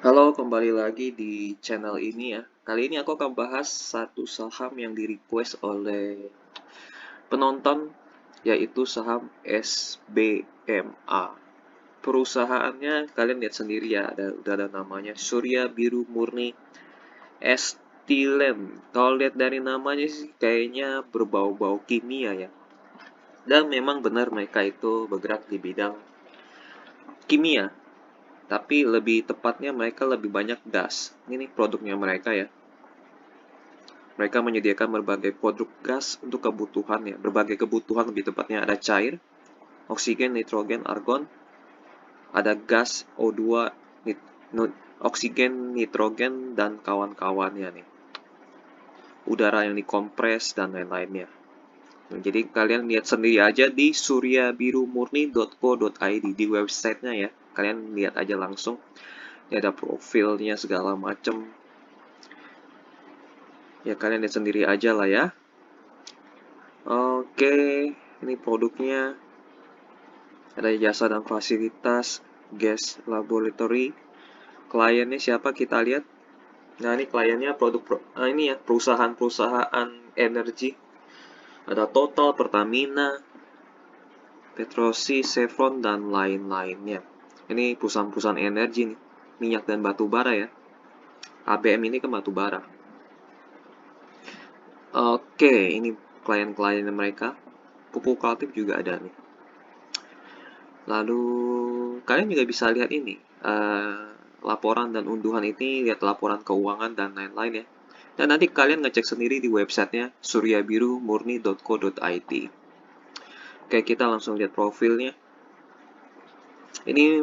Halo, kembali lagi di channel ini ya. Kali ini aku akan bahas satu saham yang di-request oleh penonton, yaitu saham SBMA. Perusahaannya kalian lihat sendiri ya, udah ada namanya Surya Biru Murni Estilen. Kalau lihat dari namanya sih kayaknya berbau-bau kimia ya. Dan memang benar mereka itu bergerak di bidang kimia, tapi lebih tepatnya mereka lebih banyak gas. Ini nih produknya mereka ya. Mereka menyediakan berbagai produk gas untuk kebutuhan ya, berbagai kebutuhan lebih tepatnya ada cair, oksigen, nitrogen, argon, ada gas O2, oksigen, nitrogen, dan kawan-kawannya nih. Udara yang dikompres dan lain-lainnya. Nah, jadi kalian lihat sendiri aja di suryabirumurni.co.id di websitenya ya. Kalian lihat aja langsung. Ini ada profilnya segala macem. Ya kalian lihat sendiri aja lah ya. Oke, ini produknya. Ada jasa dan fasilitas, gas laboratory. Kliennya siapa kita lihat. Nah ini kliennya ini ya perusahaan-perusahaan energi. Ada Total, Pertamina, Petrosi, Chevron, dan lain-lainnya. Ini perusahaan-perusahaan energi nih, minyak dan batu bara ya. ABM ini ke batu bara. Oke, ini klien-klien mereka. Pupuk Kaltim juga ada nih. Lalu kalian juga bisa lihat ini laporan dan unduhan ini, lihat laporan keuangan dan lain-lain ya. Dan nanti kalian ngecek sendiri di websitenya suryabirumurni.co.id. Oke, kita langsung lihat profilnya. Ini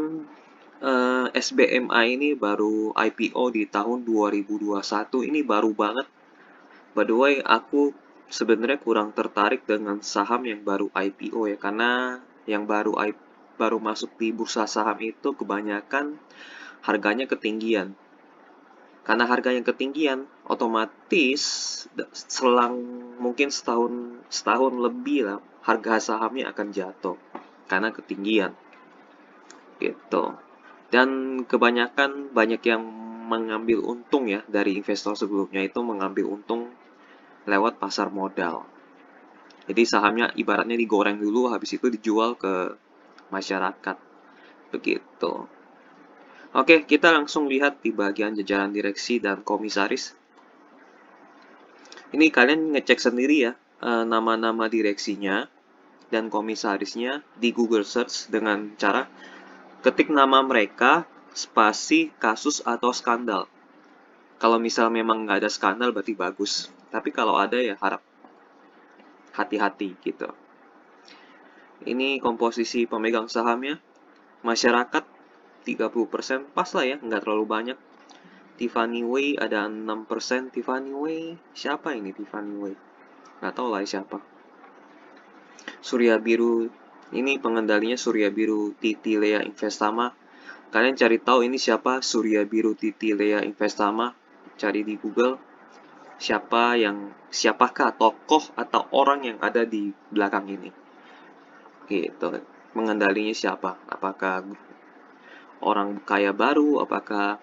SBMA ini baru IPO di tahun 2021. Ini baru banget. By the way, aku sebenarnya kurang tertarik dengan saham yang baru IPO ya, karena yang baru masuk di bursa saham itu kebanyakan harganya ketinggian. Karena harganya ketinggian, otomatis selang mungkin setahun lebih lah, harga sahamnya akan jatuh karena ketinggian. Gitu. Dan kebanyakan banyak yang mengambil untung ya dari investor sebelumnya itu mengambil untung lewat pasar modal. Jadi sahamnya ibaratnya digoreng dulu, habis itu dijual ke masyarakat. Begitu. Oke, kita langsung lihat di bagian jajaran direksi dan komisaris. Ini kalian ngecek sendiri ya, nama-nama direksinya dan komisarisnya di Google Search dengan cara ketik nama mereka, spasi, kasus, atau skandal. Kalau misal memang nggak ada skandal berarti bagus. Tapi kalau ada ya harap hati-hati gitu. Ini komposisi pemegang sahamnya. Masyarakat 30% pas lah ya, nggak terlalu banyak. Tiffany Way ada 6%. Tiffany Way, siapa ini Tiffany Way? Nggak tahu lah siapa. Surya Biru, ini pengendalinya Surya Biru Titilea Investama. Kalian cari tahu ini siapa Surya Biru Titilea Investama. Cari di Google. Siapakah tokoh atau orang yang ada di belakang ini. Gitu. Mengendalinya siapa? Apakah orang kaya baru? Apakah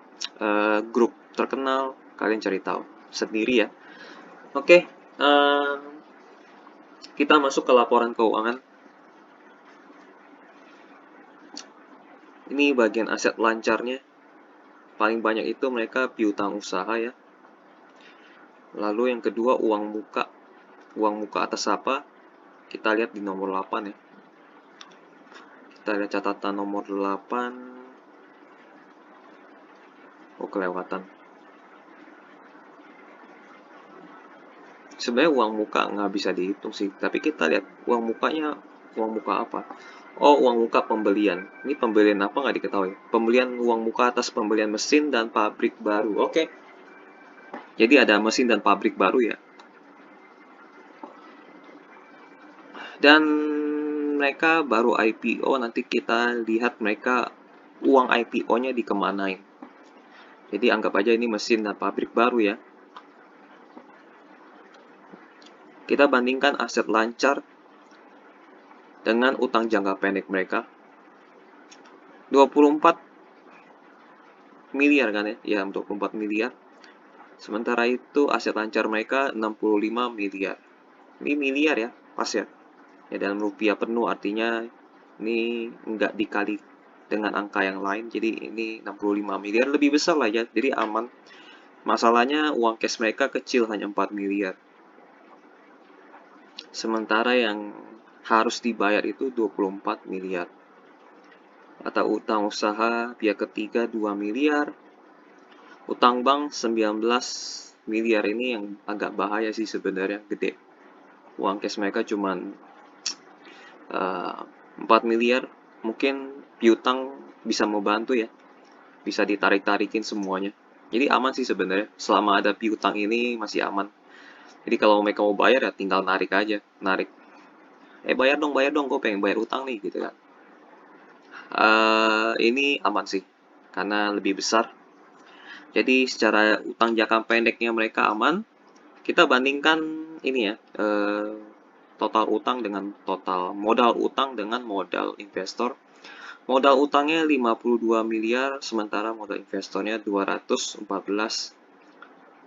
grup terkenal? Kalian cari tahu sendiri ya. Oke, kita masuk ke laporan keuangan. Ini bagian aset lancarnya. Paling banyak itu mereka piutang usaha ya. Lalu yang kedua uang muka. Uang muka atas apa? Kita lihat di nomor 8 ya. Kita lihat catatan nomor 8. Oh, kelewatan. Sebenarnya uang muka nggak bisa dihitung sih. Tapi kita lihat uang mukanya, uang muka apa? Oh, uang muka pembelian. Ini pembelian apa nggak diketahui. Pembelian uang muka atas pembelian mesin dan pabrik baru. Oke. Jadi ada mesin dan pabrik baru ya. Dan mereka baru IPO, nanti kita lihat mereka uang IPO-nya dikemanain. Jadi anggap aja ini mesin dan pabrik baru ya. Kita bandingkan aset lancar dengan utang jangka pendek mereka. 24 miliar kan ya? Ya, 24 miliar. Sementara itu aset lancar mereka 65 miliar. Ini miliar ya, pas ya. Ya dalam rupiah penuh artinya ini nggak dikali dengan angka yang lain. Jadi ini 65 miliar lebih besar lah ya. Jadi aman. Masalahnya uang cash mereka kecil hanya 4 miliar. Sementara yang harus dibayar itu 24 miliar. Atau utang usaha pihak ketiga 2 miliar. Utang bank 19 miliar ini yang agak bahaya sih sebenarnya, gede. Uang cash mereka cuman 4 miliar. Mungkin piutang bisa membantu ya. Bisa ditarik-tarikin semuanya. Jadi aman sih sebenarnya. Selama ada piutang ini masih aman. Jadi kalau mereka mau bayar ya tinggal narik aja. Narik. Bayar dong, gue pengen bayar utang nih gitu kan. Ini aman sih. Karena lebih besar. Jadi secara utang jangka pendeknya mereka aman. Kita bandingkan ini ya, total utang dengan total modal utang dengan modal investor. Modal utangnya 52 miliar, sementara modal investornya 214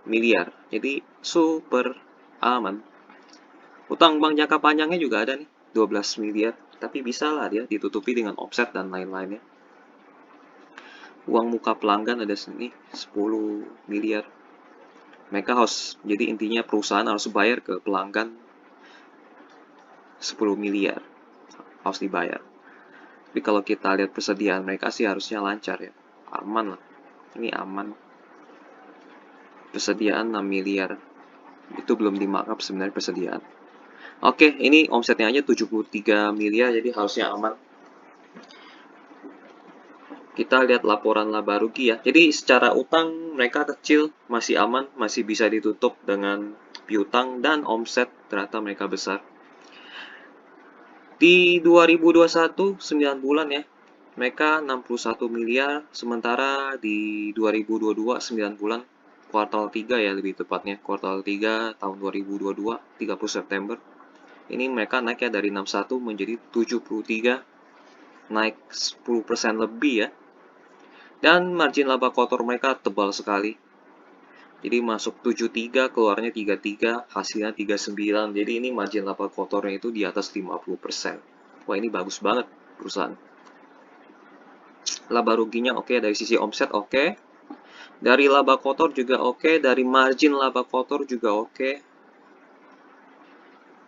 miliar. Jadi super aman. Utang bank jangka panjangnya juga ada nih, 12 miliar. Tapi bisa lah dia ditutupi dengan offset dan lain-lainnya. Uang muka pelanggan ada sini 10 miliar. Mereka harus, jadi intinya perusahaan harus bayar ke pelanggan 10 miliar. Harus dibayar. Tapi kalau kita lihat persediaan mereka sih harusnya lancar ya. Aman lah. Ini aman. Persediaan 6 miliar. Itu belum di-markup sebenarnya persediaan. Oke, ini omsetnya aja 73 miliar, jadi harusnya aman. Kita lihat laporan laba rugi ya. Jadi secara utang mereka kecil, masih aman, masih bisa ditutup dengan piutang dan omset ternyata mereka besar. Di 2021, 9 bulan ya, mereka 61 miliar, sementara di 2022, 9 bulan, kuartal 3 ya lebih tepatnya, kuartal 3 tahun 2022, 30 September. Ini mereka naiknya dari 61 menjadi 73, naik 10% lebih ya. Dan margin laba kotor mereka tebal sekali. Jadi masuk 73, keluarnya 33, hasilnya 39. Jadi ini margin laba kotornya itu di atas 50%. Wah, ini bagus banget perusahaan. Laba ruginya oke, dari sisi omset oke. Dari laba kotor juga oke, dari margin laba kotor juga oke.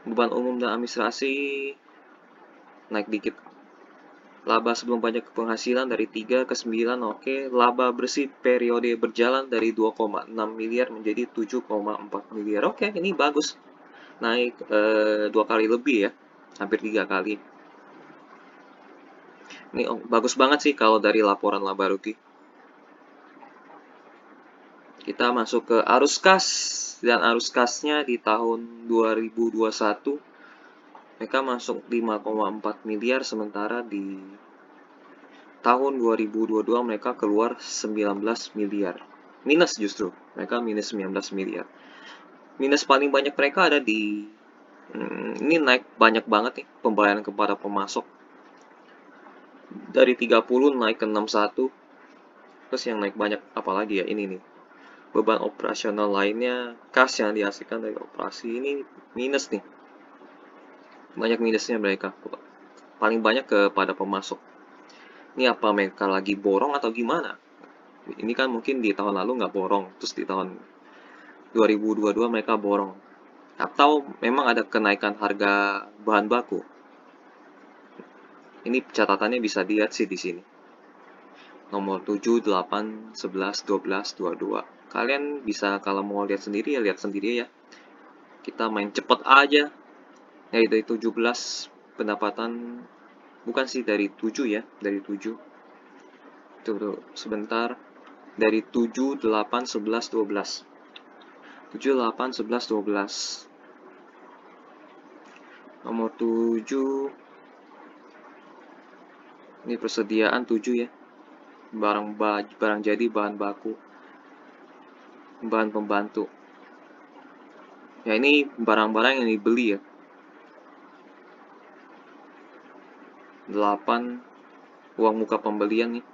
Beban umum dan administrasi naik dikit. Laba sebelum pajak penghasilan dari 3 ke 9 oke. Laba bersih periode berjalan dari 2,6 miliar menjadi 7,4 miliar. Oke, ini bagus. Naik 2 kali lebih ya. Hampir 3 kali. Ini bagus banget sih kalau dari laporan laba rugi. Kita masuk ke arus kas. Dan arus kasnya di tahun 2021 mereka masuk 5,4 miliar, sementara di tahun 2022 mereka keluar 19 miliar. Minus justru, mereka minus 19 miliar. Minus paling banyak mereka ada di ini naik banyak banget nih pembayaran kepada pemasok. Dari 30 naik ke 61. Terus yang naik banyak apalagi ya ini nih. Beban operasional lainnya, kas yang dihasilkan dari operasi ini minus nih. Banyak minusnya mereka. Paling banyak kepada pemasok. Ini apa mereka lagi borong atau gimana? Ini kan mungkin di tahun lalu nggak borong, terus di tahun 2022 mereka borong. Atau memang ada kenaikan harga bahan baku. Ini catatannya bisa dilihat sih di sini. Nomor 7, 8, 11, 12, 22. Kalian bisa kalau mau lihat sendiri ya lihat sendiri ya. Kita main cepet aja. Dari 17 pendapatan, bukan sih dari 7 ya, dari 7. Tuh, sebentar. Dari 7, 8, 11, 12. 7, 8, 11, 12. Nomor 7. Ini persediaan 7 ya. Barang jadi, bahan baku. Bahan pembantu. Ya ini barang-barang yang dibeli ya. 8 uang muka pembelian nih.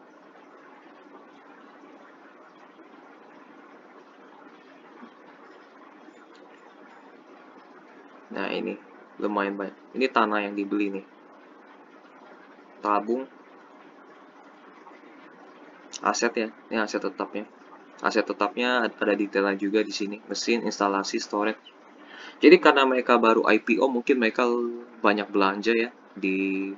Nah, ini lumayan banyak. Ini tanah yang dibeli nih. Tabung, aset ya. Ini aset tetapnya. Aset tetapnya ada detailnya juga di sini. Mesin, instalasi, storage. Jadi karena mereka baru IPO, mungkin mereka banyak belanja ya di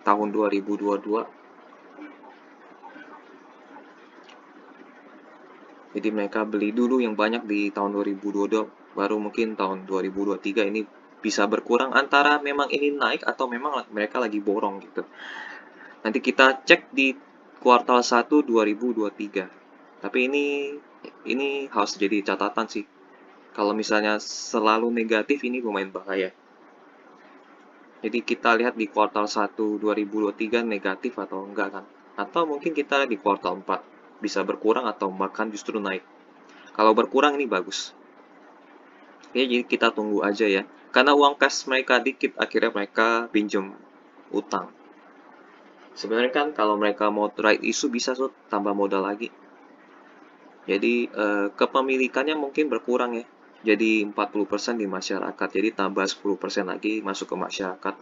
tahun 2022. Jadi mereka beli dulu yang banyak di tahun 2022, baru mungkin tahun 2023 ini bisa berkurang antara memang ini naik atau memang mereka lagi borong gitu. Nanti kita cek di kuartal 1 2023. Tapi ini harus jadi catatan sih. Kalau misalnya selalu negatif ini lumayan bahaya. Jadi kita lihat di kuartal 1 2023 negatif atau enggak kan. Atau mungkin kita lihat di kuartal 4 bisa berkurang atau bahkan justru naik. Kalau berkurang ini bagus. Oke, jadi kita tunggu aja ya. Karena uang kas mereka dikit, akhirnya mereka pinjam utang. Sebenarnya kan kalau mereka mau right issue bisa tuh tambah modal lagi. Jadi kepemilikannya mungkin berkurang ya. Jadi 40% di masyarakat. Jadi tambah 10% lagi masuk ke masyarakat.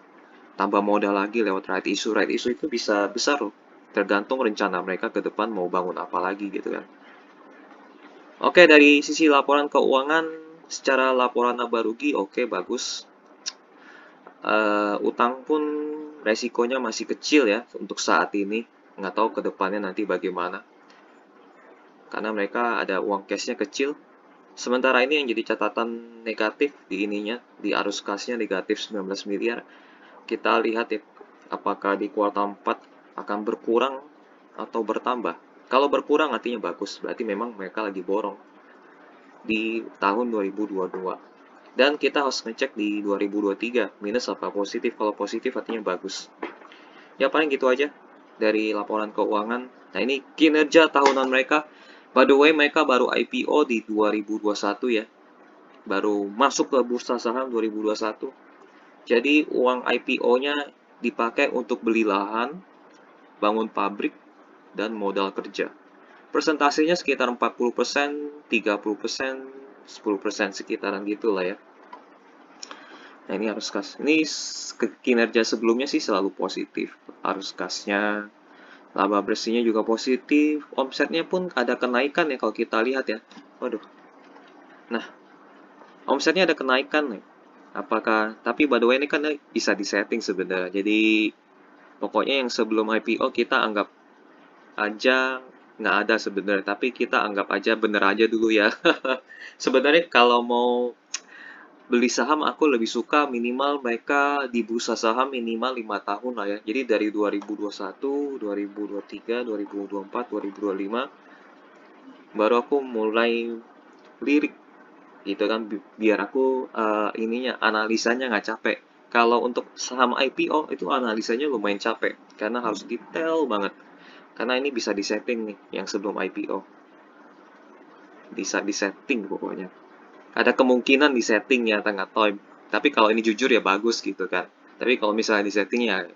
Tambah modal lagi lewat right issue. Right issue itu bisa besar loh. Tergantung rencana mereka ke depan mau bangun apa lagi gitu kan. Oke, dari sisi laporan keuangan, secara laporan laba rugi, oke, bagus. Utang pun resikonya masih kecil ya untuk saat ini. Nggak tahu ke depannya nanti bagaimana. Karena mereka ada uang cashnya kecil. Sementara ini yang jadi catatan negatif di ininya, di arus kasnya negatif 19 miliar. Kita lihat ya, apakah di kuartal 4 akan berkurang atau bertambah. Kalau berkurang artinya bagus, berarti memang mereka lagi borong di tahun 2022. Dan kita harus ngecek di 2023, minus apa positif. Kalau positif artinya bagus. Ya paling gitu aja dari laporan keuangan. Nah ini kinerja tahunan mereka. By the way, mereka baru IPO di 2021 ya. Baru masuk ke bursa saham 2021. Jadi uang IPO-nya dipakai untuk beli lahan, bangun pabrik, dan modal kerja. Persentasenya sekitar 40%, 30%, 10% sekitaran gitulah ya. Nah ini arus kas. Ini kinerja sebelumnya sih selalu positif. Arus kasnya, laba bersihnya juga positif. Omsetnya pun ada kenaikan ya kalau kita lihat ya. Waduh. Nah, omsetnya ada kenaikan nih. Apakah, tapi by the way ini kan bisa disetting sebenarnya. Jadi pokoknya yang sebelum IPO kita anggap aja nggak ada sebenarnya. Tapi kita anggap aja bener aja dulu ya. Sebenarnya kalau mau beli saham aku lebih suka minimal mereka di bursa saham minimal 5 tahun lah ya. Jadi dari 2021, 2023, 2024, 2025 baru aku mulai lirik gitu kan biar aku ininya analisanya nggak capek. Kalau untuk saham IPO itu analisanya lumayan capek karena harus detail banget. Karena ini bisa disetting nih yang sebelum IPO. Bisa disetting pokoknya. Ada kemungkinan di setting ya tengah time. Tapi kalau ini jujur ya bagus gitu kan. Tapi kalau misalnya di setting ya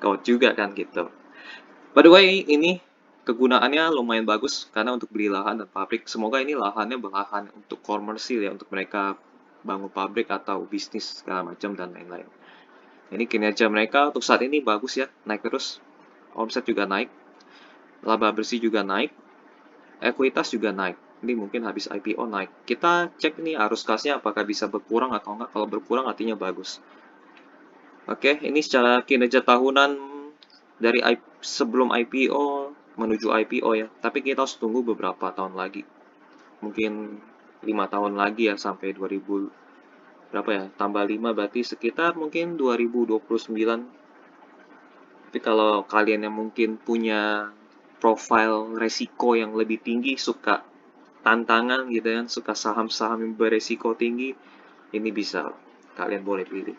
kau juga kan gitu. By the way, ini kegunaannya lumayan bagus karena untuk beli lahan dan pabrik. Semoga ini lahannya berlahan untuk komersil ya, untuk mereka bangun pabrik atau bisnis segala macam dan lain-lain. Ini kinerja mereka untuk saat ini bagus ya, naik terus. Omset juga naik, laba bersih juga naik, ekuitas juga naik. Ini mungkin habis IPO naik. Kita cek nih arus kasnya apakah bisa berkurang atau enggak. Kalau berkurang artinya bagus. Oke, ini secara kinerja tahunan dari sebelum IPO menuju IPO ya. Tapi kita harus tunggu beberapa tahun lagi. Mungkin 5 tahun lagi ya sampai 2000 berapa ya? Tambah 5 berarti sekitar mungkin 2029. Tapi kalau kalian yang mungkin punya profil resiko yang lebih tinggi, suka tantangan gitu kan, suka saham-saham yang beresiko tinggi, ini bisa kalian boleh pilih.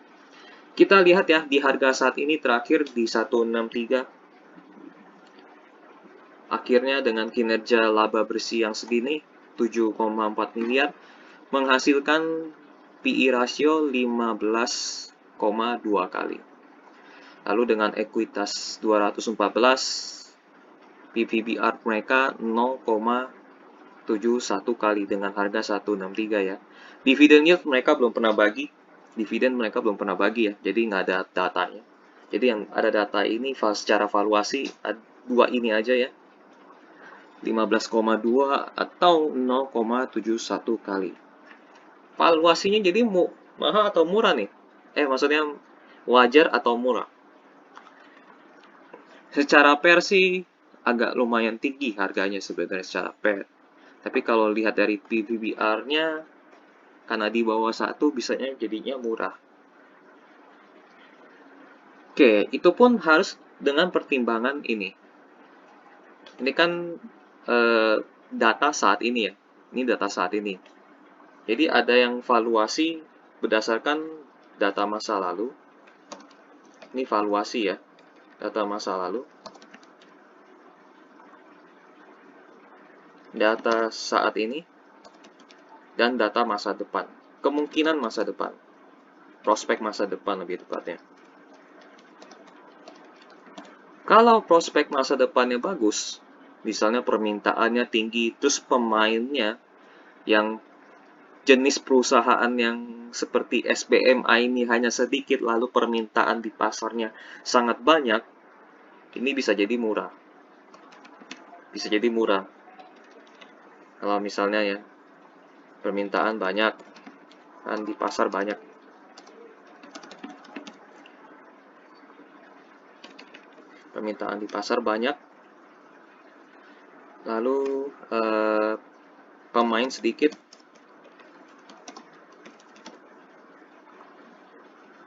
Kita lihat ya di harga saat ini terakhir di 163. Akhirnya dengan kinerja laba bersih yang segini 7,4 miliar menghasilkan PE rasio 15,2 kali. Lalu dengan ekuitas 214, PVBR mereka 0,71 kali dengan harga 163 ya. Dividen yield mereka belum pernah bagi. Dividen mereka belum pernah bagi ya, jadi nggak ada datanya. Jadi yang ada data ini secara valuasi dua ini aja ya, 15,2 atau 0,71 kali. Valuasinya jadi mahal atau murah nih? Maksudnya wajar atau murah? Secara pair sih agak lumayan tinggi harganya sebenarnya secara pair. Tapi kalau lihat dari PBR-nya, karena di bawah satu bisanya jadinya murah. Oke, itu pun harus dengan pertimbangan ini. Ini kan data saat ini ya. Ini data saat ini. Jadi ada yang valuasi berdasarkan data masa lalu. Ini valuasi ya, data masa lalu. Data saat ini dan data masa depan. Kemungkinan masa depan. Prospek masa depan lebih tepatnya. Kalau prospek masa depannya bagus, misalnya permintaannya tinggi, terus pemainnya yang jenis perusahaan yang seperti SBMA ini hanya sedikit, lalu permintaan di pasarnya sangat banyak, ini bisa jadi murah. Bisa jadi murah. Kalau misalnya ya, permintaan banyak, dan di pasar banyak. Permintaan di pasar banyak, lalu pemain sedikit,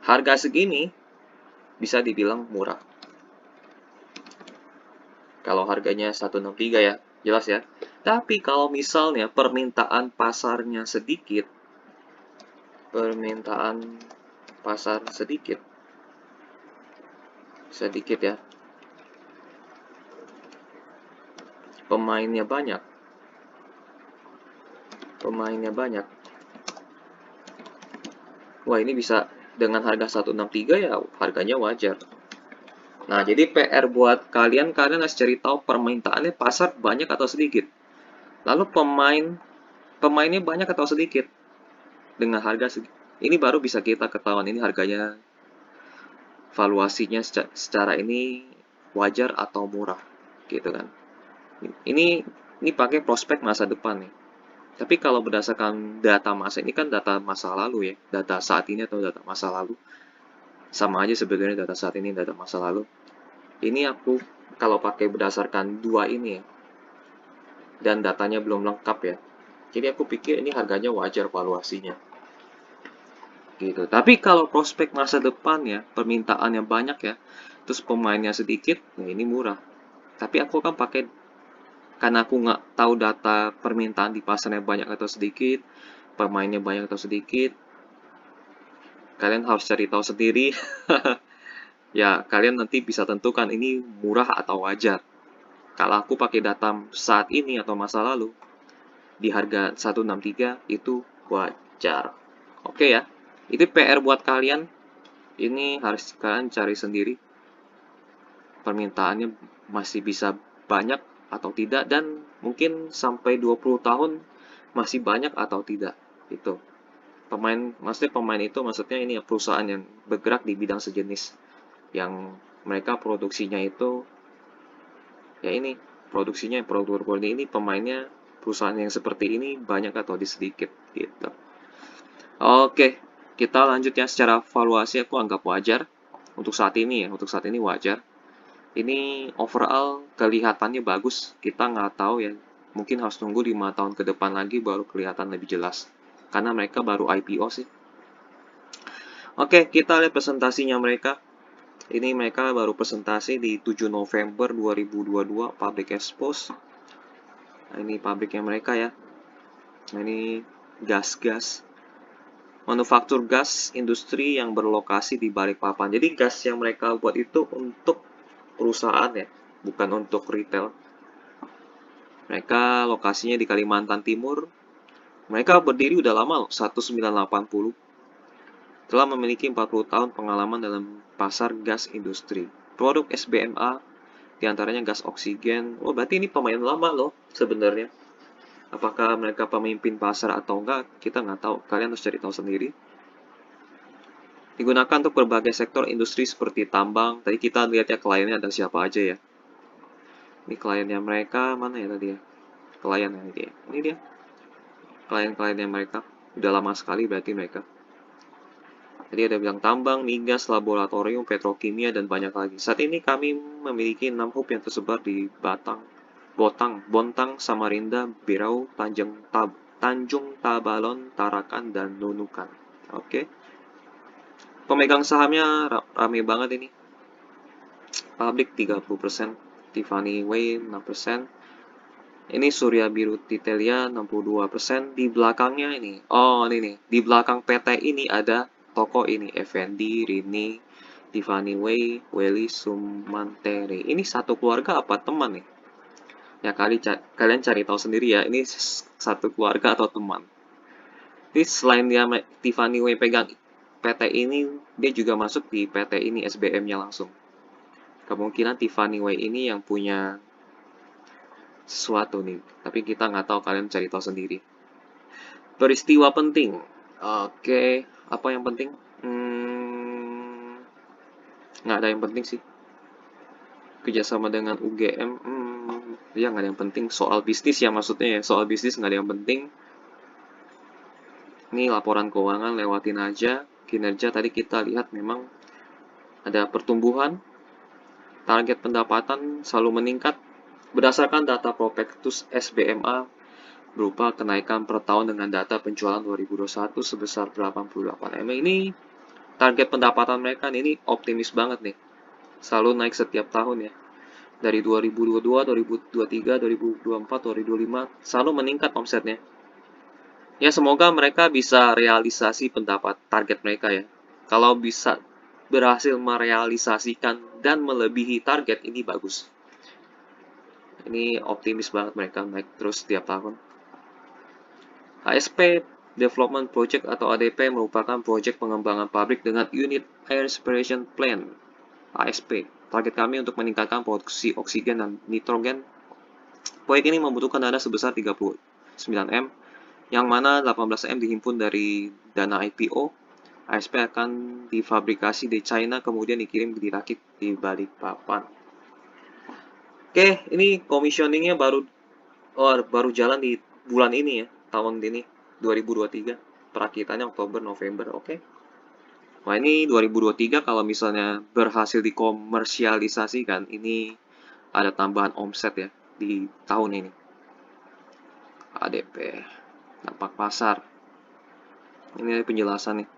harga segini bisa dibilang murah. Kalau harganya 163 ya, jelas ya. Tapi kalau misalnya permintaan pasarnya sedikit, permintaan pasar sedikit ya, pemainnya banyak, wah ini bisa dengan harga 163 ya harganya wajar. Nah, jadi PR buat kalian harus cari tahu permintaannya pasar banyak atau sedikit. Lalu pemainnya banyak atau sedikit dengan harga segini. Ini baru bisa kita ketahuan ini harganya, valuasinya secara ini wajar atau murah, gitu kan. Ini pakai prospek masa depan nih. Tapi kalau berdasarkan data masa ini kan data masa lalu ya, data saat ini atau data masa lalu. Sama aja sebenarnya data saat ini, data masa lalu. Ini aku kalau pakai berdasarkan dua ini ya, dan datanya belum lengkap ya. Jadi aku pikir ini harganya wajar valuasinya. Gitu. Tapi kalau prospek masa depan ya, permintaannya banyak ya, terus pemainnya sedikit, nah ini murah. Tapi aku kan pakai, karena aku nggak tahu data permintaan di pasarnya banyak atau sedikit, pemainnya banyak atau sedikit, kalian harus cari tahu sendiri. Ya, kalian nanti bisa tentukan ini murah atau wajar. Kalau aku pakai data saat ini atau masa lalu, di harga 163 itu wajar. Oke ya, itu PR buat kalian. Ini harus kalian cari sendiri. Permintaannya masih bisa banyak atau tidak, dan mungkin sampai 20 tahun masih banyak atau tidak. Itu. Maksudnya ini ya, perusahaan yang bergerak di bidang sejenis. Yang mereka produksinya itu, ya ini, produksinya produk ini pemainnya perusahaan yang seperti ini banyak atau sedikit gitu. Oke, kita lanjut ya. Secara valuasi aku anggap wajar untuk saat ini ya, untuk saat ini wajar. Ini overall kelihatannya bagus. Kita nggak tahu ya, mungkin harus tunggu 5 tahun ke depan lagi baru kelihatan lebih jelas. Karena mereka baru IPO sih. Oke, kita lihat presentasinya mereka. Ini mereka baru presentasi di 7 November 2022, Public Expose. Nah, ini pabriknya mereka ya. Nah, ini gas-gas. Manufaktur gas industri yang berlokasi di Balikpapan. Jadi gas yang mereka buat itu untuk perusahaan ya, bukan untuk retail. Mereka lokasinya di Kalimantan Timur. Mereka berdiri udah lama loh, 1980. Telah memiliki 40 tahun pengalaman dalam pasar gas industri. Produk SBMA diantaranya gas oksigen. Oh, berarti ini pemain lama loh sebenarnya. Apakah mereka pemimpin pasar atau enggak, kita nggak tahu. Kalian harus cari tahu sendiri. Digunakan untuk berbagai sektor industri seperti tambang. Tadi kita lihat ya kliennya ada siapa aja ya. Ini kliennya mereka, mana ya tadi ya? Kliennya dia. Ini dia. Klien-kliennya mereka. Udah lama sekali berarti mereka. Jadi ada bilang tambang, migas, laboratorium, petrokimia, dan banyak lagi. Saat ini kami memiliki 6 hub yang tersebar di Bontang, Samarinda, Berau, Tanjung Tabalon, Tarakan, dan Nunukan. Oke. Pemegang sahamnya rame banget ini. Public 30%, Tiffany Way 6%, ini Surya Biru Titelia 62%, di belakangnya ini. Oh, ini nih. Di belakang PT ini ada toko ini, Effendi, Rini, Tiffany Way, Welly Sumantere. Ini satu keluarga apa teman nih? Ya kalian cari tahu sendiri ya, ini satu keluarga atau teman. Jadi selain dia Tiffany Way pegang PT ini, dia juga masuk di PT ini SBM-nya langsung. Kemungkinan Tiffany Way ini yang punya sesuatu nih, tapi kita nggak tahu, kalian cari tahu sendiri. Peristiwa penting. Oke, apa yang penting? Nggak ada yang penting sih. Kerjasama dengan UGM, ya nggak ada yang penting. Soal bisnis ya maksudnya ya, soal bisnis nggak ada yang penting. Ini laporan keuangan lewatin aja. Kinerja tadi kita lihat memang ada pertumbuhan. Target pendapatan selalu meningkat. Berdasarkan data Prospektus SBMA, berupa kenaikan per tahun dengan data penjualan 2021 sebesar 88 M. Ini target pendapatan mereka ini optimis banget nih. Selalu naik setiap tahun ya. Dari 2022, 2023, 2024, 2025 selalu meningkat omsetnya. Ya semoga mereka bisa realisasi pendapat target mereka ya. Kalau bisa berhasil merealisasikan dan melebihi target, ini bagus. Ini optimis banget mereka naik terus setiap tahun. ASP Development Project atau ADP merupakan proyek pengembangan pabrik dengan unit Air Separation Plant ASP. Target kami untuk meningkatkan produksi oksigen dan nitrogen. Proyek ini membutuhkan dana sebesar 39 M, yang mana 18 M dihimpun dari dana IPO. ASP akan difabrikasi di China, kemudian dikirim dirakit di Balikpapan. Oke, ini commissioningnya baru jalan di bulan ini ya, tahun ini 2023, perakitannya Oktober November. Oke. Wah, ini 2023 kalau misalnya berhasil dikomersialisasikan, ini ada tambahan omset ya di tahun ini. ADP dampak pasar. Ini penjelasan nih.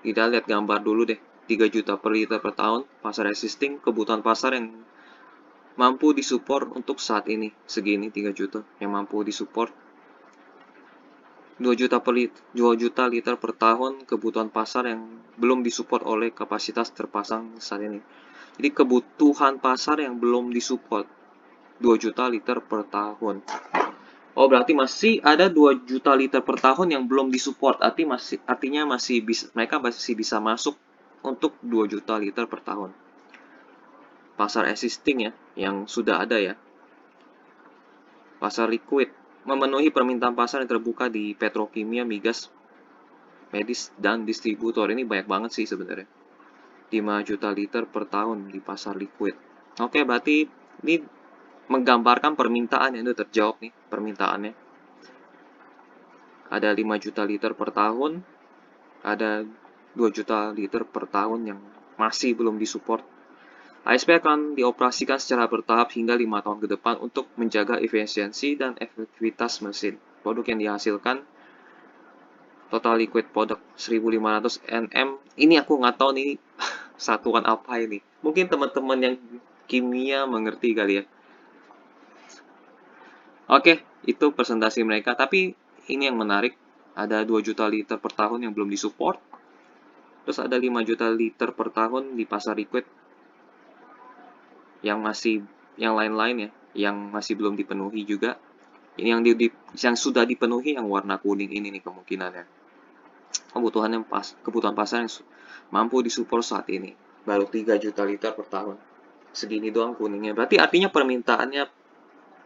Kita lihat gambar dulu deh. 3 juta per liter per tahun pasar existing, kebutuhan pasar yang mampu disupport untuk saat ini segini 3 juta yang mampu disupport. 2 juta liter per tahun kebutuhan pasar yang belum disupport oleh kapasitas terpasang saat ini. Jadi kebutuhan pasar yang belum disupport 2 juta liter per tahun. Oh, berarti masih ada 2 juta liter per tahun yang belum disupport. Artinya mereka masih bisa masuk untuk 2 juta liter per tahun. Pasar existing ya, yang sudah ada ya. Pasar liquid memenuhi permintaan pasar yang terbuka di petrokimia, migas, medis, dan distributor. Ini banyak banget sih sebenarnya. 5 juta liter per tahun di pasar liquid. Oke, berarti ini menggambarkan permintaan yang udah terjawab nih, permintaannya. Ada 5 juta liter per tahun, ada 2 juta liter per tahun yang masih belum disupport. ASP akan dioperasikan secara bertahap hingga 5 tahun ke depan untuk menjaga efisiensi dan efektivitas mesin. Produk yang dihasilkan total liquid product 1500 nm. Ini aku nggak tahu nih satuan apa ini. Mungkin teman-teman yang kimia mengerti kali ya. Oke, itu presentasi mereka. Tapi ini yang menarik. Ada 2 juta liter per tahun yang belum disupport. Terus ada 5 juta liter per tahun di pasar liquid yang lain-lain ya, yang masih belum dipenuhi juga. Ini yang sudah dipenuhi yang warna kuning ini nih kemungkinannya. Kebutuhan pasar yang mampu disupport saat ini baru 3 juta liter per tahun. Segini doang kuningnya. Berarti artinya permintaannya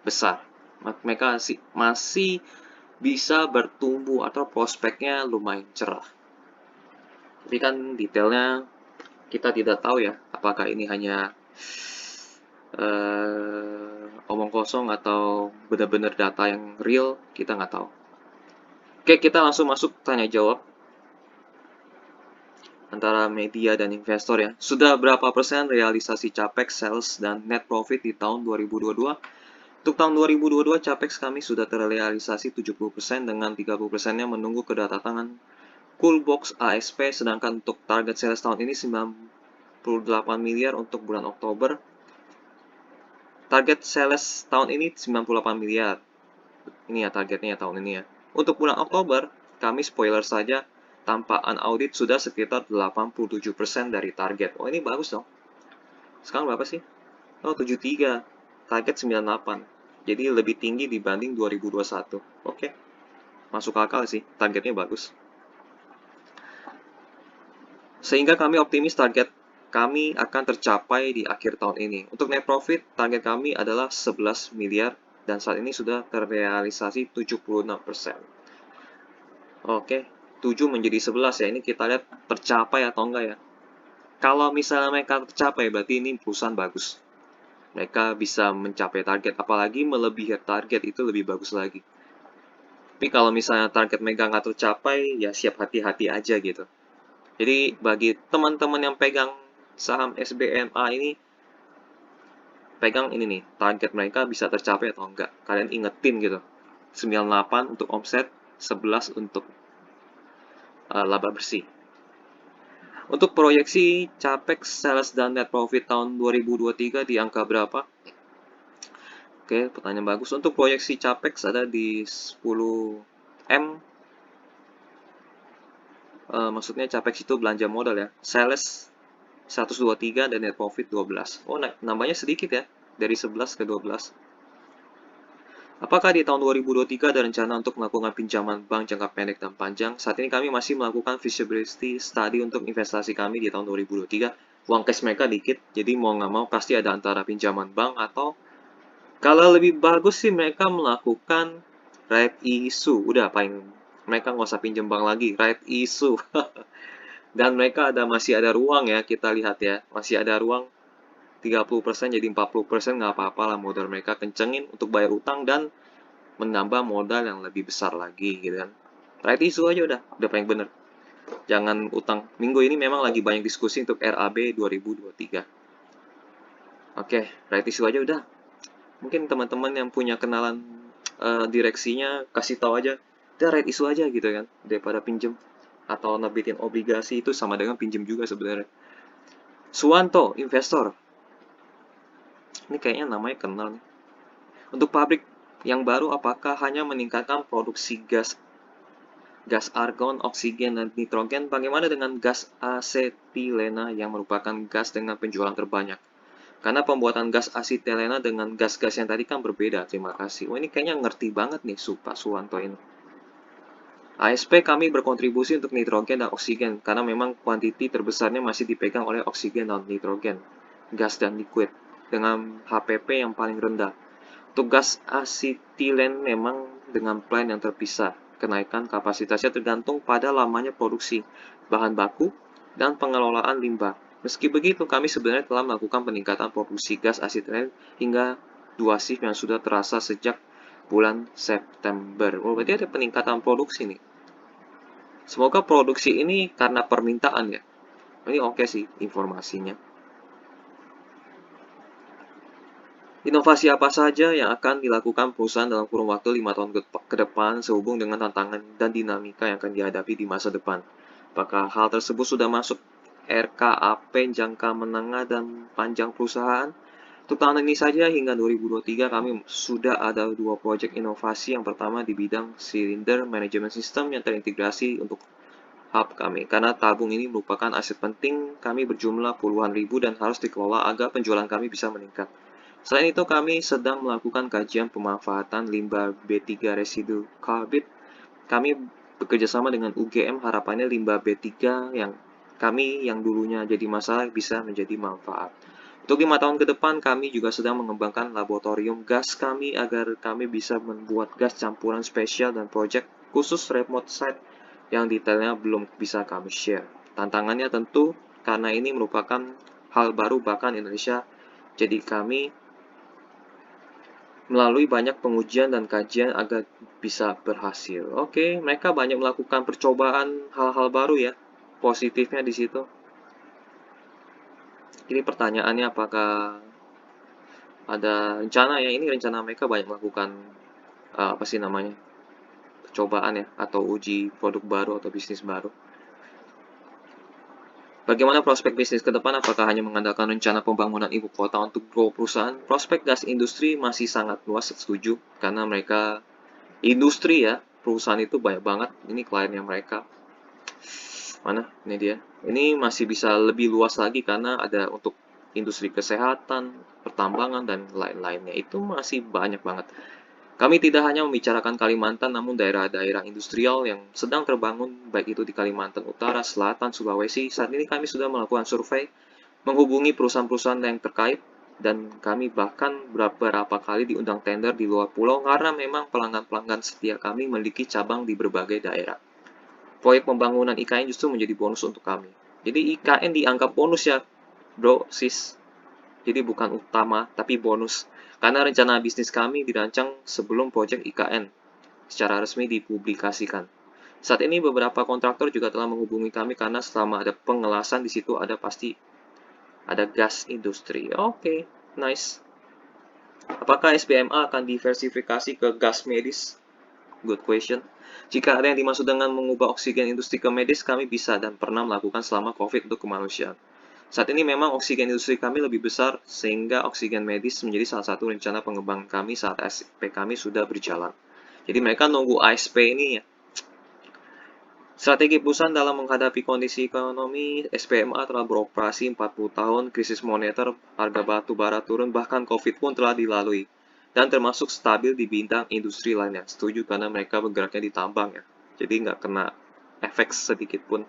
besar. Mereka masih bisa bertumbuh atau prospeknya lumayan cerah. Tapi kan detailnya kita tidak tahu ya, apakah ini hanya omong kosong atau benar-benar data yang real, kita nggak tahu. Oke, kita langsung masuk tanya jawab antara media dan investor ya. Sudah berapa persen realisasi capex, sales, dan net profit di tahun 2022? Untuk tahun 2022, capex kami sudah terrealisasi 70% dengan 30%-nya menunggu kedatangan Coolbox ASP, sedangkan untuk target sales tahun ini 98 miliar untuk bulan Oktober. Target sales tahun ini 98 miliar. Ini ya targetnya tahun ini ya. Untuk bulan Oktober, kami spoiler saja, tanpa unaudit sudah sekitar 87% dari target. Oh, ini bagus dong. Sekarang berapa sih? Oh, 73. Target 98. Jadi lebih tinggi dibanding 2021. Oke. Masuk akal sih. Targetnya bagus. Sehingga kami optimis target kami akan tercapai di akhir tahun ini. Untuk net profit, target kami adalah 11 miliar dan saat ini sudah terrealisasi 76%. Oke, 7 menjadi 11 ya. Ini kita lihat tercapai atau enggak ya. Kalau misalnya mereka tercapai, berarti ini perusahaan bagus. Mereka bisa mencapai target, apalagi melebihi target itu lebih bagus lagi. Tapi kalau misalnya target mereka nggak tercapai, ya siap hati-hati aja gitu. Jadi bagi teman-teman yang pegang saham SBMA ini, pegang ini nih, target mereka bisa tercapai atau enggak. Kalian ingetin gitu. 98 untuk omset, 11 untuk laba bersih. Untuk proyeksi capex, sales, dan net profit tahun 2023 di angka berapa? Oke, pertanyaan bagus. Untuk proyeksi capex ada di 10M. Maksudnya capex itu belanja modal ya. Sales 123 dan net profit 12. Oh, nambahnya sedikit ya. Dari 11 ke 12. Apakah di tahun 2023 ada rencana untuk melakukan pinjaman bank jangka pendek dan panjang? Saat ini kami masih melakukan feasibility study untuk investasi kami di tahun 2023. Uang cash mereka dikit, jadi mau nggak mau pasti ada antara pinjaman bank atau kalau lebih bagus sih mereka melakukan right issue. Udah paling mereka nggak usah pinjam bank lagi, right issue. Dan mereka masih ada ruang ya, kita lihat ya. Masih ada ruang 30% jadi 40% nggak apa-apa lah, modal mereka kencengin untuk bayar utang dan menambah modal yang lebih besar lagi gitu kan. Right issue aja udah paling bener. Jangan utang. Minggu ini memang lagi banyak diskusi untuk RAB 2023. Oke, right issue aja udah. Mungkin teman-teman yang punya kenalan direksinya kasih tahu aja, udah right issue aja gitu kan, daripada pinjem atau nerbitin obligasi itu sama dengan pinjem juga sebenarnya. Suwanto, investor. Ini kayaknya namanya kenal nih. Untuk pabrik yang baru, apakah hanya meningkatkan produksi gas argon, oksigen, dan nitrogen? Bagaimana dengan gas asetilena yang merupakan gas dengan penjualan terbanyak? Karena pembuatan gas asetilena dengan gas-gas yang tadi kan berbeda. Terima kasih. Wah, ini kayaknya ngerti banget nih Pak Suwanto ini. ASP kami berkontribusi untuk nitrogen dan oksigen karena memang kuantiti terbesarnya masih dipegang oleh oksigen dan nitrogen, gas dan liquid, dengan HPP yang paling rendah. Untuk gas asetilen memang dengan plan yang terpisah. Kenaikan kapasitasnya tergantung pada lamanya produksi, bahan baku, dan pengelolaan limbah. Meski begitu, kami sebenarnya telah melakukan peningkatan produksi gas asetilen hingga 2 shift yang sudah terasa sejak bulan September. Oh, berarti ada peningkatan produksi nih. Semoga produksi ini karena permintaan ya. Ini oke sih informasinya. Inovasi apa saja yang akan dilakukan perusahaan dalam kurun waktu 5 tahun ke depan sehubung dengan tantangan dan dinamika yang akan dihadapi di masa depan? Apakah hal tersebut sudah masuk RKAP jangka menengah dan panjang perusahaan? Untuk tahun ini saja hingga 2023 kami sudah ada 2 proyek inovasi. Yang pertama di bidang silinder management system yang terintegrasi untuk hub kami. Karena tabung ini merupakan aset penting kami berjumlah puluhan ribu dan harus dikelola agar penjualan kami bisa meningkat. Selain itu, kami sedang melakukan kajian pemanfaatan limbah B3 residu karbit. Kami bekerjasama dengan UGM, harapannya limbah B3 yang dulunya jadi masalah bisa menjadi manfaat. Untuk 5 tahun ke depan, kami juga sedang mengembangkan laboratorium gas kami agar kami bisa membuat gas campuran spesial dan proyek khusus remote site yang detailnya belum bisa kami share. Tantangannya tentu karena ini merupakan hal baru bahkan Indonesia, jadi kami melalui banyak pengujian dan kajian agar bisa berhasil. Oke, mereka banyak melakukan percobaan hal-hal baru ya. Positifnya di situ. Ini pertanyaannya apakah ada rencana ya? Ini rencana mereka banyak melakukan apa sih namanya? Percobaan ya atau uji produk baru atau bisnis baru. Bagaimana prospek bisnis ke depan? Apakah hanya mengandalkan rencana pembangunan ibu kota untuk grow perusahaan? Prospek gas industri masih sangat luas, setuju, karena mereka industri ya, perusahaan itu banyak banget. Ini kliennya mereka. Mana? Ini dia. Ini masih bisa lebih luas lagi karena ada untuk industri kesehatan, pertambangan, dan lain-lainnya. Itu masih banyak banget. Kami tidak hanya membicarakan Kalimantan, namun daerah-daerah industrial yang sedang terbangun, baik itu di Kalimantan Utara, Selatan, Sulawesi. Saat ini kami sudah melakukan survei, menghubungi perusahaan-perusahaan yang terkait, dan kami bahkan beberapa kali diundang tender di luar pulau karena memang pelanggan-pelanggan setia kami memiliki cabang di berbagai daerah. Proyek pembangunan IKN justru menjadi bonus untuk kami. Jadi IKN dianggap bonus ya, bro, sis. Jadi bukan utama, tapi bonus. Karena rencana bisnis kami dirancang sebelum proyek IKN secara resmi dipublikasikan. Saat ini beberapa kontraktor juga telah menghubungi kami karena selama ada pengelasan di situ ada pasti ada gas industri. Oke, nice. Apakah SBMA akan diversifikasi ke gas medis? Good question. Jika ada yang dimaksud dengan mengubah oksigen industri ke medis, kami bisa dan pernah melakukan selama COVID untuk kemanusiaan. Saat ini memang oksigen industri kami lebih besar, sehingga oksigen medis menjadi salah satu rencana pengembangan kami saat ASP kami sudah berjalan. Jadi mereka nunggu ASP ini ya. Strategi perusahaan dalam menghadapi kondisi ekonomi, SPMA telah beroperasi 40 tahun, krisis moneter, harga batu bara turun, bahkan COVID pun telah dilalui. Dan termasuk stabil di bidang industri lainnya. Setuju karena mereka bergeraknya di tambang ya. Jadi nggak kena efek sedikit pun.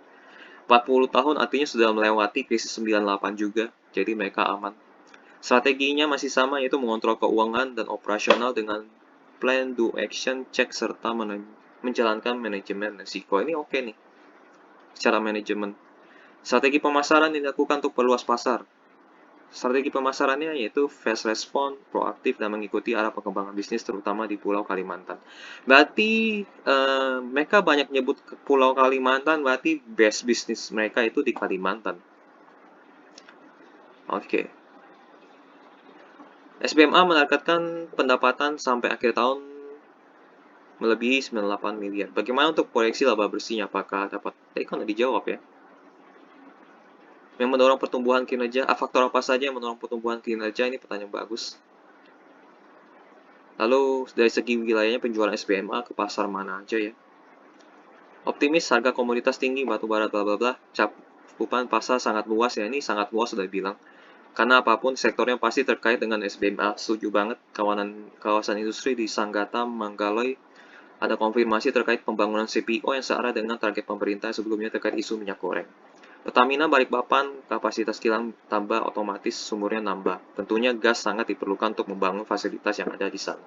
40 tahun artinya sudah melewati krisis 98 juga, jadi mereka aman. Strateginya masih sama, yaitu mengontrol keuangan dan operasional dengan plan, do, action, check, serta menjalankan manajemen risiko. Ini oke nih, secara manajemen. Strategi pemasaran dilakukan untuk perluas pasar. Strategi pemasarannya yaitu fast response, proaktif, dan mengikuti arah perkembangan bisnis terutama di Pulau Kalimantan. Berarti mereka banyak nyebut Pulau Kalimantan, berarti best bisnis mereka itu di Kalimantan. Oke. SBMA menargetkan pendapatan sampai akhir tahun melebihi 98 miliar. Bagaimana untuk proyeksi laba bersihnya? Apakah dapat? Kan udah dijawab ya. Yang mendorong pertumbuhan kinerja, faktor apa saja yang mendorong pertumbuhan kinerja? Ini pertanyaan bagus. Lalu dari segi wilayahnya penjualan SBMA ke pasar mana aja ya? Optimis harga komoditas tinggi, batu bara bla bla bla. Cakupan pasar sangat luas ya, ini sangat luas sudah bilang. Karena apapun sektornya pasti terkait dengan SBMA. Setuju banget. Kawasan industri di Sanggata, Manggaloi ada konfirmasi terkait pembangunan CPO yang searah dengan target pemerintah sebelumnya terkait isu minyak goreng. Pertamina Balikpapan, kapasitas kilang tambah, otomatis sumurnya nambah. Tentunya gas sangat diperlukan untuk membangun fasilitas yang ada di sana.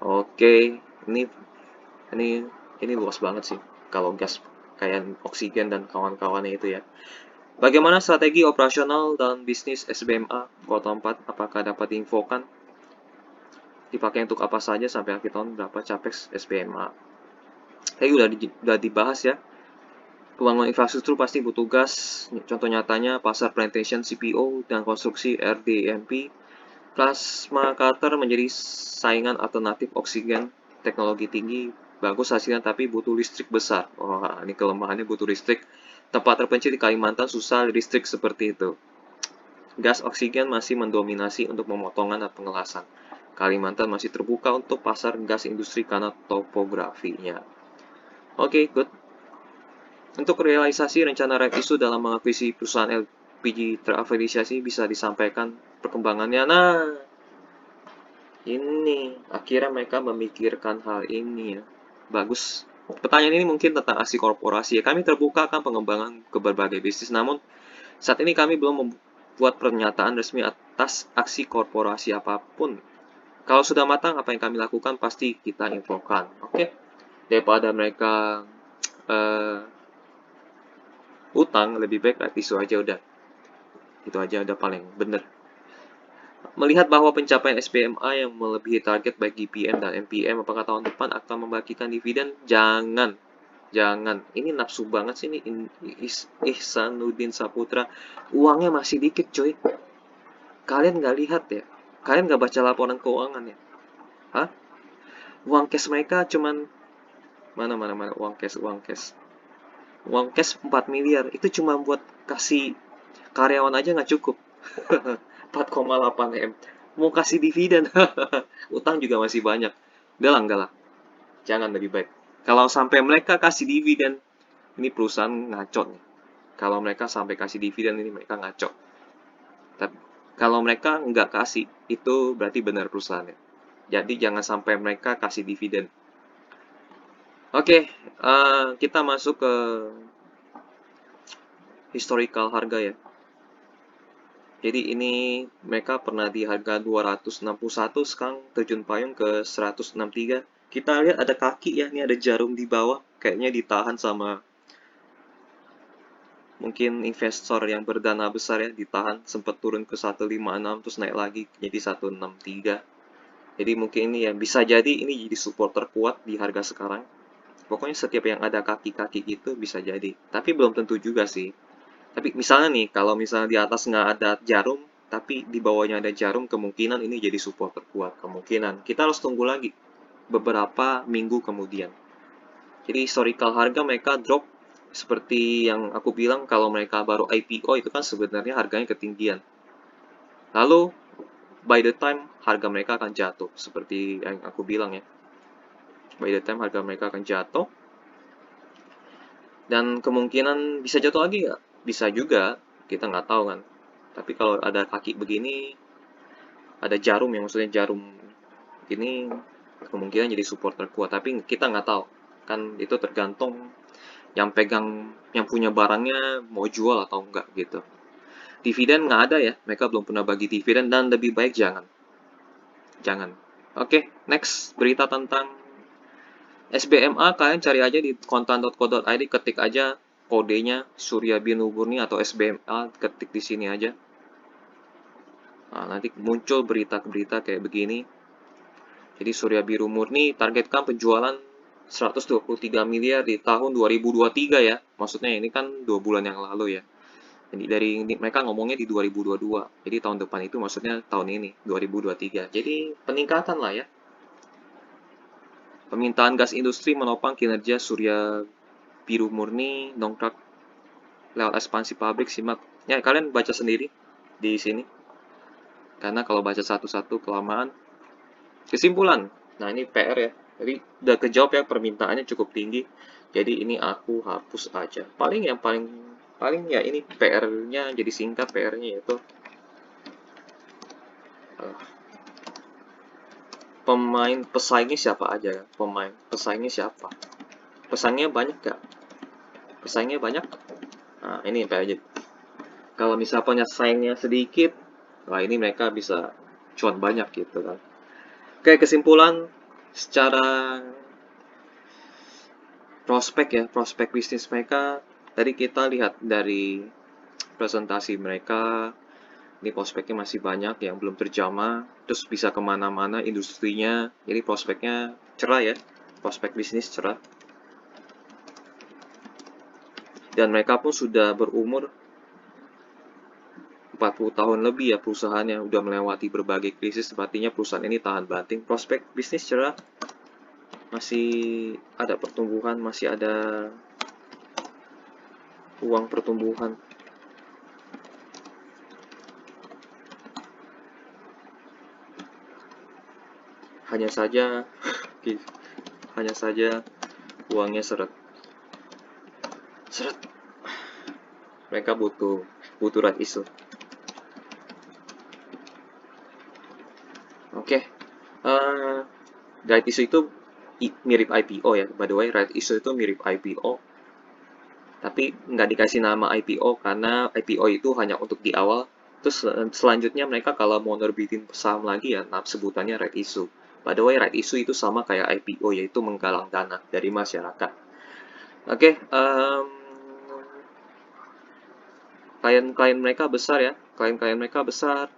Oke, ini luas banget sih kalau gas kayak oksigen dan kawan-kawannya itu ya. Bagaimana strategi operasional dan bisnis SBMA Kota 4? Apakah dapat diinfokan? Dipakai untuk apa saja sampai akhir tahun berapa capex SBMA? Tadi udah dibahas ya. Pembangunan infrastruktur pasti butuh gas, contoh nyatanya pasar plantation CPO dan konstruksi RDMP. Plasma cutter menjadi saingan alternatif oksigen, teknologi tinggi, bagus hasilnya tapi butuh listrik besar. Wah, ini kelemahannya butuh listrik. Tempat terpencil di Kalimantan susah listrik seperti itu. Gas oksigen masih mendominasi untuk pemotongan dan pengelasan. Kalimantan masih terbuka untuk pasar gas industri karena topografinya. Oke, good. Untuk realisasi rencana REP isu dalam mengakuisisi perusahaan LPG terafiliasi bisa disampaikan perkembangannya. Nah, ini akhirnya mereka memikirkan hal ini ya. Bagus. Pertanyaan ini mungkin tentang aksi korporasi ya. Kami terbuka akan pengembangan ke berbagai bisnis, namun saat ini kami belum buat pernyataan resmi atas aksi korporasi apapun. Kalau sudah matang, apa yang kami lakukan pasti kita infokan. Oke? Daripada mereka utang, lebih baik right issue aja udah. Itu aja udah paling bener. Melihat bahwa pencapaian SBMA yang melebihi target baik GPM dan MPM apakah tahun depan akan membagikan dividen? Jangan. Ini nafsu banget sih ini Ihsanuddin Saputra. Uangnya masih dikit coy. Kalian nggak lihat ya? Kalian nggak baca laporan keuangan ya? Hah? Uang cash mereka cuman mana uang cash. Uang cash 4 miliar itu cuma buat kasih karyawan aja nggak cukup. 4,8 M. Mau kasih dividen. Utang juga masih banyak. Enggak lah. Jangan, lebih baik. Kalau sampai mereka kasih dividen, ini perusahaan ngaco nih. Kalau mereka sampai kasih dividen, ini mereka ngaco. Tapi kalau mereka nggak kasih, itu berarti benar perusahaannya. Jadi jangan sampai mereka kasih dividen. Oke, kita masuk ke historical harga ya. Jadi ini mereka pernah di harga 261, sekarang terjun payung ke 163. Kita lihat ada kaki ya, ini ada jarum di bawah, kayaknya ditahan sama mungkin investor yang berdana besar ya, ditahan, sempat turun ke 156 terus naik lagi jadi 163. Jadi mungkin ini ya, bisa jadi ini jadi support terkuat di harga sekarang. Pokoknya setiap yang ada kaki-kaki gitu bisa jadi, tapi belum tentu juga sih. Tapi misalnya nih, kalau misalnya di atas nggak ada jarum, tapi di bawahnya ada jarum, kemungkinan ini jadi support terkuat. Kemungkinan. Kita harus tunggu lagi beberapa minggu kemudian. Jadi historical harga mereka drop, seperti yang aku bilang, kalau mereka baru IPO itu kan sebenarnya harganya ketinggian. Lalu, by the time harga mereka akan jatuh, seperti yang aku bilang ya. By the time harga mereka akan jatuh, dan kemungkinan bisa jatuh lagi ya? Bisa juga, kita nggak tahu kan. Tapi kalau ada kaki begini, ada jarum yang maksudnya jarum ini kemungkinan jadi support terkuat. Tapi kita nggak tahu. Kan itu tergantung yang pegang, yang punya barangnya mau jual atau enggak gitu. Dividen nggak ada ya, mereka belum pernah bagi dividen dan lebih baik jangan. Oke, next berita tentang SBMA, kalian cari aja di kontan.co.id, ketik aja kodenya Surya Binu Murni atau SBMA, ketik di sini aja. Nah, nanti muncul berita-berita kayak begini. Jadi Surya Biru Murni targetkan penjualan 123 miliar di tahun 2023 ya. Maksudnya ini kan 2 bulan yang lalu ya. Jadi dari mereka ngomongnya di 2022. Jadi tahun depan itu maksudnya tahun ini, 2023. Jadi peningkatan lah ya. Permintaan gas industri menopang kinerja Surya Biru Murni, dongkrak lewat ekspansi pabrik, simak. Ya, kalian baca sendiri di sini. Karena kalau baca satu-satu kelamaan. Kesimpulan. Nah, ini PR ya. Jadi udah kejawab ya, permintaannya cukup tinggi. Jadi ini aku hapus aja. Paling ya ini PR-nya jadi singkat, PR-nya yaitu pemain pesaingnya siapa aja. Pemain pesaingnya siapa? Pesaingnya banyak gak? Pesaingnya banyak? Nah, ini PR aja. Kalau misalnya saingnya sedikit, wah ini mereka bisa cuan banyak gitu kan. Oke, kesimpulan secara prospek bisnis mereka, tadi kita lihat dari presentasi mereka, ini prospeknya masih banyak yang belum terjamah, terus bisa kemana-mana industrinya, jadi prospeknya cerah ya, prospek bisnis cerah. Dan mereka pun sudah berumur 40 tahun lebih ya perusahaannya, udah melewati berbagai krisis, artinya perusahaan ini tahan banting. Prospek bisnis cerah, masih ada pertumbuhan, masih ada uang pertumbuhan. Hanya saja uangnya seret. Mereka butuh right issue. Oke, right issue itu mirip IPO ya. By the way, right issue itu mirip IPO. Tapi nggak dikasih nama IPO karena IPO itu hanya untuk di awal. Terus selanjutnya mereka kalau mau nerbitin saham lagi ya, nah sebutannya right issue. By the way, right issue itu sama kayak IPO, yaitu menggalang dana dari masyarakat. Oke, klien-klien mereka besar ya, klien-klien mereka besar.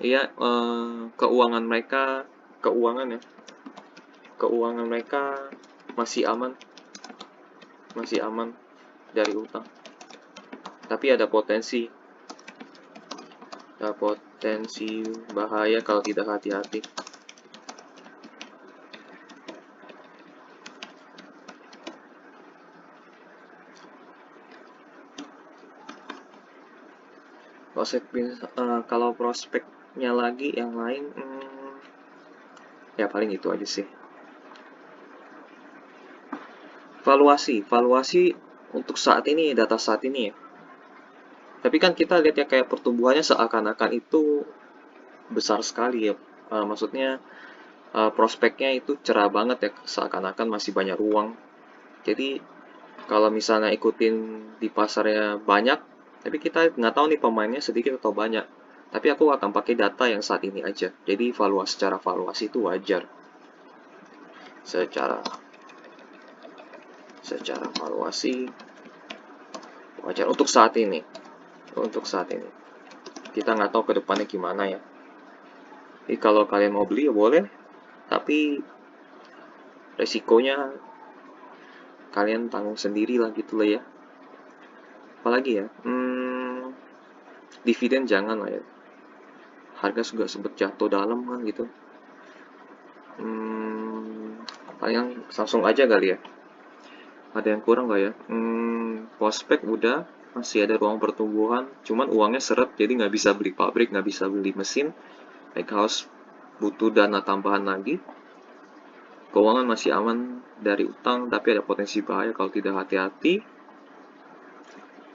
Iya, keuangan ya, keuangan mereka masih aman, masih aman dari utang. Tapi ada potensi bahaya kalau tidak hati-hati. Kalau prospeknya lagi yang lain, ya paling itu aja sih. Valuasi untuk saat ini, data saat ini ya. Tapi kan kita lihat ya kayak pertumbuhannya seakan-akan itu besar sekali ya. Maksudnya prospeknya itu cerah banget ya, seakan-akan masih banyak ruang. Jadi kalau misalnya ikutin di pasarnya banyak, tapi kita nggak tahu nih pemainnya sedikit atau banyak. Tapi aku akan pakai data yang saat ini aja. Jadi secara valuasi itu wajar. Secara secara valuasi wajar untuk saat ini. Untuk saat ini. Kita nggak tahu ke depannya gimana ya. Jadi kalau kalian mau beli ya boleh, tapi resikonya kalian tanggung sendiri lah gitu lah ya. Apalagi ya, dividen jangan lah ya. Harga juga sempet jatuh dalam kan gitu. Paling langsung aja kali ya. Ada yang kurang nggak ya? Prospek udah, masih ada ruang pertumbuhan. Cuman uangnya seret, jadi nggak bisa beli pabrik, nggak bisa beli mesin. House butuh dana tambahan lagi. Keuangan masih aman dari utang, tapi ada potensi bahaya kalau tidak hati-hati.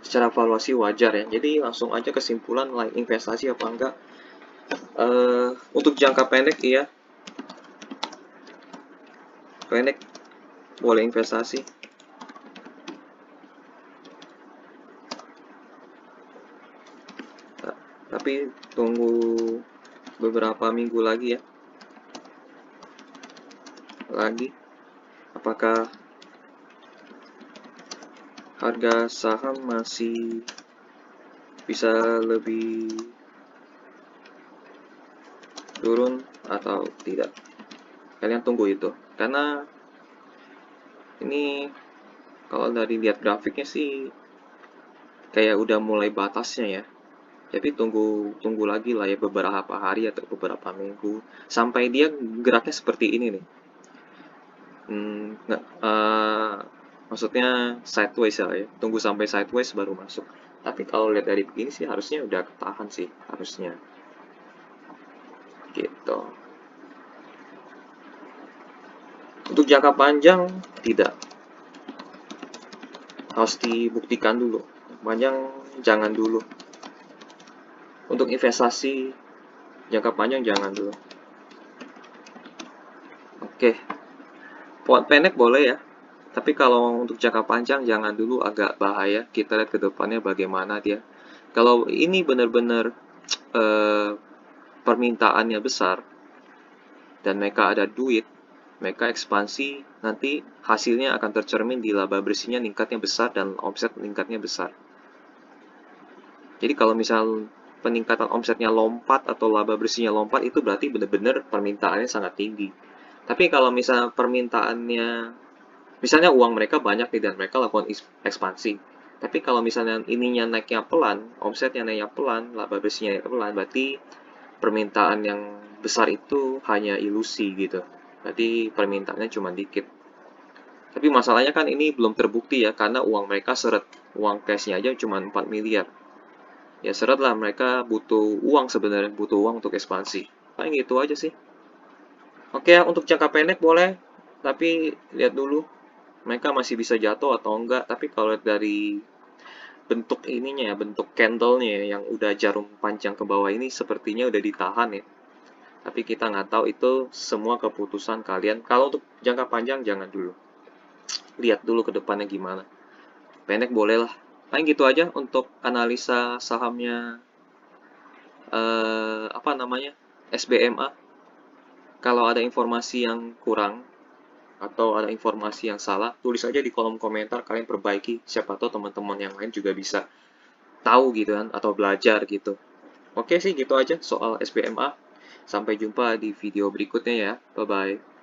Secara valuasi wajar ya. Jadi langsung aja kesimpulan like investasi apa enggak. Untuk jangka pendek iya, pendek boleh investasi. Tapi tunggu beberapa minggu lagi ya. Apakah harga saham masih bisa lebih turun atau tidak? Kalian tunggu itu. Karena ini kalau dari lihat grafiknya sih kayak udah mulai batasnya ya. Jadi tunggu lagi lah ya beberapa hari atau beberapa minggu sampai dia geraknya seperti ini nih. Maksudnya sideways ya. Tunggu sampai sideways baru masuk. Tapi kalau lihat dari begini sih harusnya udah ketahan sih, harusnya. Gitu. Untuk jangka panjang tidak. Harus dibuktikan dulu. Panjang jangan dulu. Untuk investasi jangka panjang jangan dulu. Oke. Pendek boleh ya. Tapi kalau untuk jangka panjang jangan dulu, agak bahaya. Kita lihat ke depannya bagaimana dia. Kalau ini benar-benar permintaannya besar dan mereka ada duit, mereka ekspansi, nanti hasilnya akan tercermin di laba bersihnya meningkatnya besar dan omset meningkatnya besar. Jadi kalau misal peningkatan omsetnya lompat atau laba bersihnya lompat, itu berarti benar-benar permintaannya sangat tinggi. Tapi kalau misal permintaannya, misalnya uang mereka banyak nih dan mereka lakukan ekspansi. Tapi kalau misalnya ininya naiknya pelan, omsetnya naiknya pelan, laba bersihnya naiknya pelan, berarti permintaan yang besar itu hanya ilusi gitu. Berarti permintaannya cuma dikit. Tapi masalahnya kan ini belum terbukti ya, karena uang mereka seret. Uang cashnya aja cuma 4 miliar. Ya seret lah, mereka butuh uang sebenarnya, butuh uang untuk ekspansi. Paling gitu aja sih. Oke ya, untuk jangka pendek boleh, tapi lihat dulu mereka masih bisa jatuh atau enggak. Tapi kalau lihat dari bentuk ininya ya, bentuk candle-nya ya, yang udah jarum panjang ke bawah ini sepertinya udah ditahan ya. Tapi kita nggak tahu, itu semua keputusan kalian. Kalau untuk jangka panjang jangan dulu. Lihat dulu ke depannya gimana. Pendek boleh lah. Paling gitu aja untuk analisa sahamnya SBMA. Kalau ada informasi yang kurang atau ada informasi yang salah, tulis aja di kolom komentar, kalian perbaiki. Siapa tahu teman-teman yang lain juga bisa tahu gitu kan, atau belajar gitu. Oke sih, gitu aja soal SBMA. Sampai jumpa di video berikutnya ya. Bye-bye.